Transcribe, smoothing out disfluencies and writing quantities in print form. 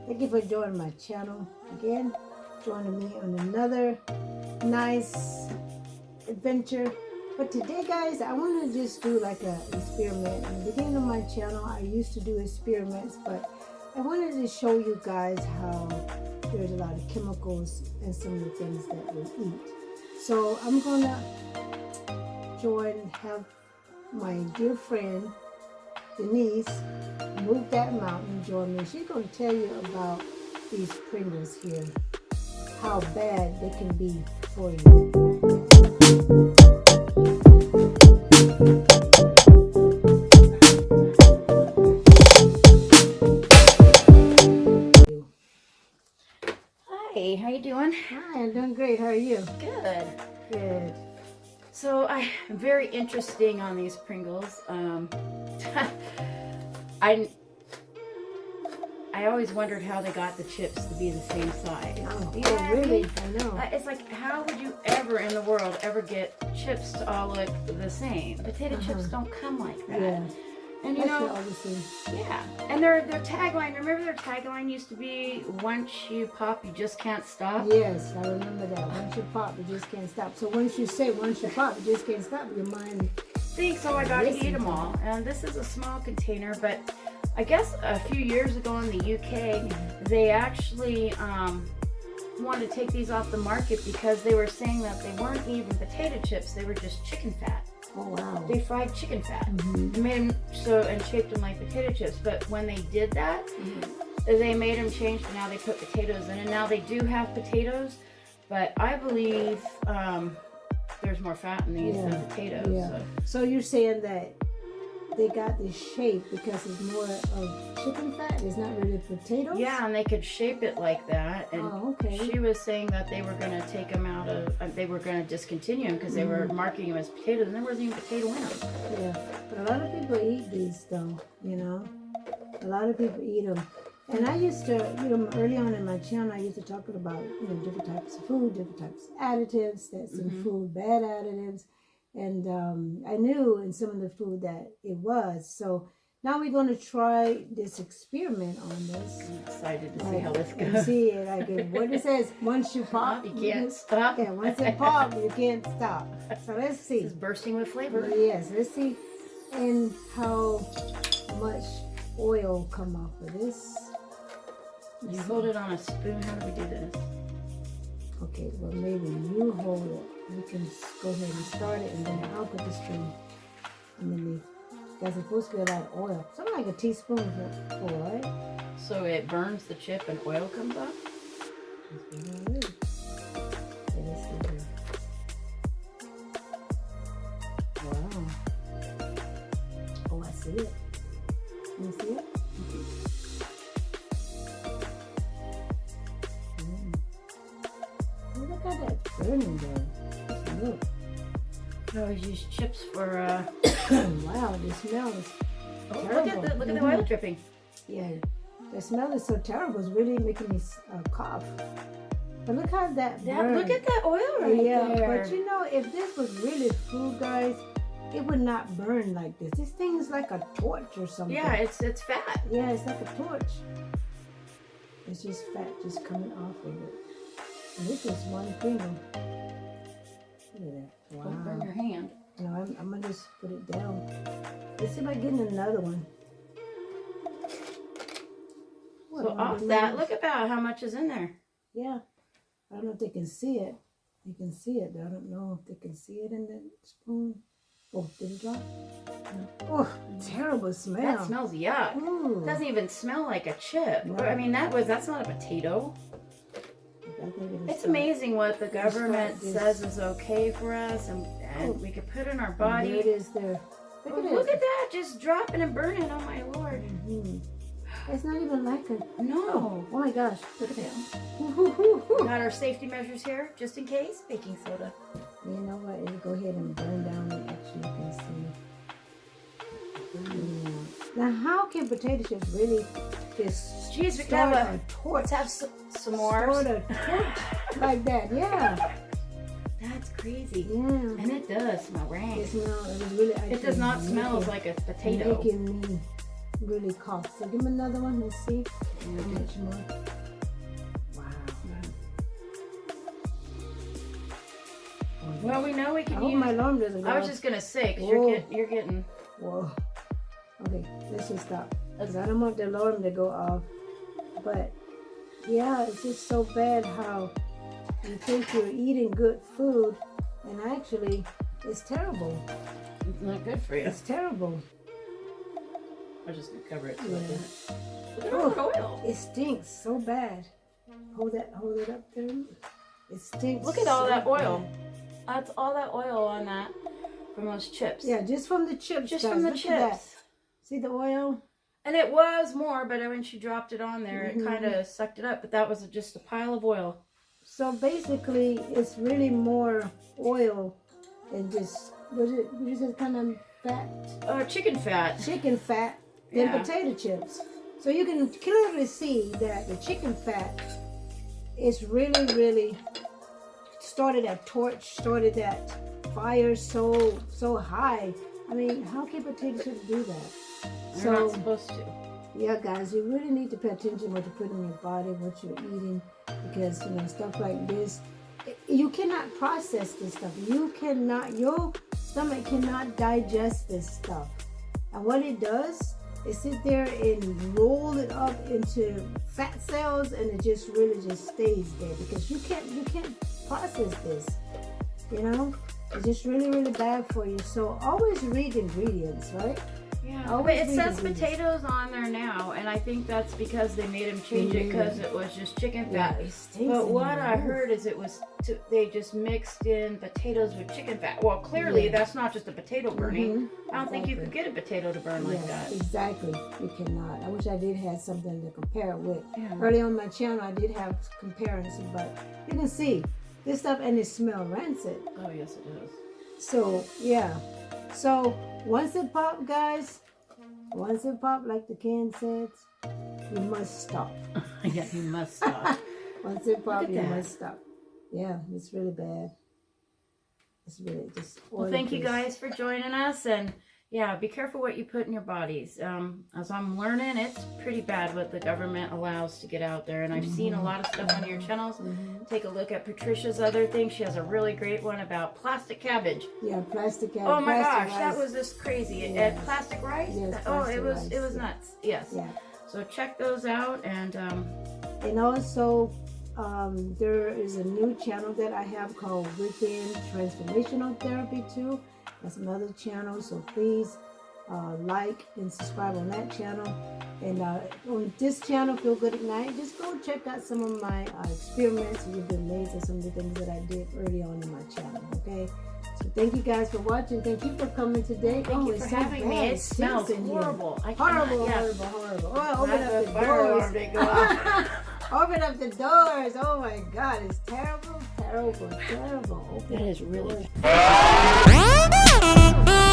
Thank you for joining my channel again, joining me on another nice adventure. But today, guys, I want to just do like an experiment. In the beginning of my channel, I used to do experiments, but I wanted to show you guys how there's a lot of chemicals in some of the things that we eat. So I'm going to have my dear friend Denise move that mountain, join me. She's going to tell you about these Pringles here, how bad they can be for you. Hi, how you doing? Hi, I'm doing great. How are you? Good. Good. So I'm very interesting on these Pringles. I always wondered how they got the chips to be the same size. Oh, Yeah, really? I know. It's like, how would you ever in the world ever get chips to all look the same? Potato chips don't come like that. Yeah. And you know, obviously. yeah. And their tagline, remember their tagline used to be, once you pop, you just can't stop? Yes, I remember that. Once you pop, you just can't stop. So once you say, once you pop, you just can't stop, your mind... So I got to eat them all. And this is a small container, but I guess a few years ago in the UK, they actually wanted to take these off the market because they were saying that they weren't even potato chips, they were just chicken fat. Oh, wow. They fried chicken fat and made them and shaped them like potato chips. But when they did that, they made them change to now they put potatoes in. And now they do have potatoes, but I believe there's more fat in these than potatoes. Yeah. So you're saying that they got this shape because it's more of chicken fat? It's not really potatoes? Yeah, and they could shape it like that. And she was saying that they were going to take them out of, they were going to discontinue them because they were marking them as potatoes, and there wasn't even potato in them. Yeah, but a lot of people eat these though, you know. A lot of people eat them. And I used to, early on in my channel, I used to talk about, different types of food, different types of additives that's in food, bad additives. And I knew in some of the food that it was. So now we're going to try this experiment on this. I'm excited to see how this goes. And see it, like what it says, once you pop, you can't stop. Yeah, once it pop, you can't stop. So let's see. This is bursting with flavor. Yes, let's see and how much oil come off of this. You hold it on a spoon. How do we do this? Okay, well maybe you hold it. You can go ahead and start it, and then I'll put the spoon underneath. Because it's supposed to be a lot of oil. Something like a teaspoon full, right? So it burns the chip and oil comes off? Okay, let's see here. Wow. Oh, I see it. Can you see it? Look how that's burning there. Look. I always use chips for wow, the smell is terrible. Look at the oil dripping. Yeah, the smell is so terrible. It's really making me cough. But look how that burns. Look at that oil right there. But if this was really food, guys, it would not burn like this. This thing is like a torch or something. Yeah, it's fat. Yeah, it's like a torch. It's just fat just coming off of it. And this is one Pringle. Look at that. Wow. Don't burn your hand. No, I'm going to just put it down. Let's see if I get another one. So off that, look about how much is in there. Yeah. I don't know if they can see it. You can see it, but I don't know if they can see it in the spoon. Oh, did it drop? No. Oh, terrible smell. That smells yuck. Ooh. It doesn't even smell like a chip. No. I mean, that's not a potato. It's amazing what the government says is okay for us, and we can put in our body. There it is there. Look at that, just dropping and burning, oh my Lord. It's not even like a... No. Oh my gosh. Put it down. We got our safety measures here, just in case. Baking soda. You know what? It'll go ahead and burn down the extra you can see. Now, how can potato chips really just we could start have a torch? Let's have some more. Start a torch like that, yeah. That's crazy. Yeah. And it does smell rank. It does not smell like a potato. Making me really cough. So give him another one. Let's see how much more. Wow. Well, we know we I can hope use. my alarm doesn't go I was off. just gonna say, because Whoa. you're getting. Whoa. Okay, let's just stop. Because I don't want the alarm to go off. But yeah, it's just so bad how you think you're eating good food and actually it's terrible. It's not good for you. It's terrible. I'm just gonna cover it. So Yeah. Look at all the oil. It stinks so bad. Hold it up there. It stinks. Look at all so that oil. bad. That's all that oil on that from those chips. Yeah, just from the chips. Just guys. from the Look at that. chips. See the oil? And it was more, but when she dropped it on there, Mhm. it kind of sucked it up. But that was just a pile of oil. So basically, it's really more oil and just what is it kind of fat? Chicken fat. Chicken fat than Yeah. potato chips. So you can clearly see that the chicken fat is really started that torch, started that fire so high. I mean, how can potato chips do that? They're not supposed to. Yeah, guys, you really need to pay attention what you put in your body, what you're eating, because stuff like this, you cannot process this stuff. You cannot, your stomach cannot digest this stuff. And what it does is sit there and roll it up into fat cells, and it just really just stays there because you can't process this. It's just really bad for you. So always read ingredients, right? Yeah, but Always it read says ingredients. potatoes on there now, and I think that's because they made him change it because it was just chicken fat. Yeah, it stinks But in what here. I heard is they just mixed in potatoes with chicken fat. Well, clearly Yeah. that's not just a potato burning. Mhm. I don't think you could Exactly. get a potato to burn like Yes, that. exactly. You cannot. I wish I did have something to compare it with. Yeah. Early on my channel, I did have comparisons, but you can see this stuff and it smells rancid. Oh yes, it is. So yeah. So once it pop, guys, like the can says, you must stop. Yeah, you must stop. Once it pop, at you that. must stop. Yeah, it's really bad. It's really just. Well, thank you guys for joining us, and yeah, be careful what you put in your bodies. As I'm learning, it's pretty bad what the government allows to get out there, and I've seen a lot of stuff on your channels. Take a look at Patricia's other thing. She has a really great one about plastic cabbage. Yeah, plastic. Oh my gosh, plastic that rice. was just crazy. Yes. And plastic rice? Yes, Oh, plastic it was rice, yeah. nuts. Yes. Yeah. So check those out, and And also, there is a new channel that I have called Within Transformational Therapy too. That's another channel, so please like and subscribe on that channel. And on this channel, Feel Good at Night, just go check out some of my experiments, and you'll be amazed at some of the things that I did early on in my channel, okay? So thank you guys for watching. Thank you for coming today. thank you it's for so having me. bad. It smells stinks in here. horrible. I cannot, Horrible. Oh, open Glad up the the fire doors. alarm didn't go off. Open up the doors. Oh my God, it's terrible. That is really doors.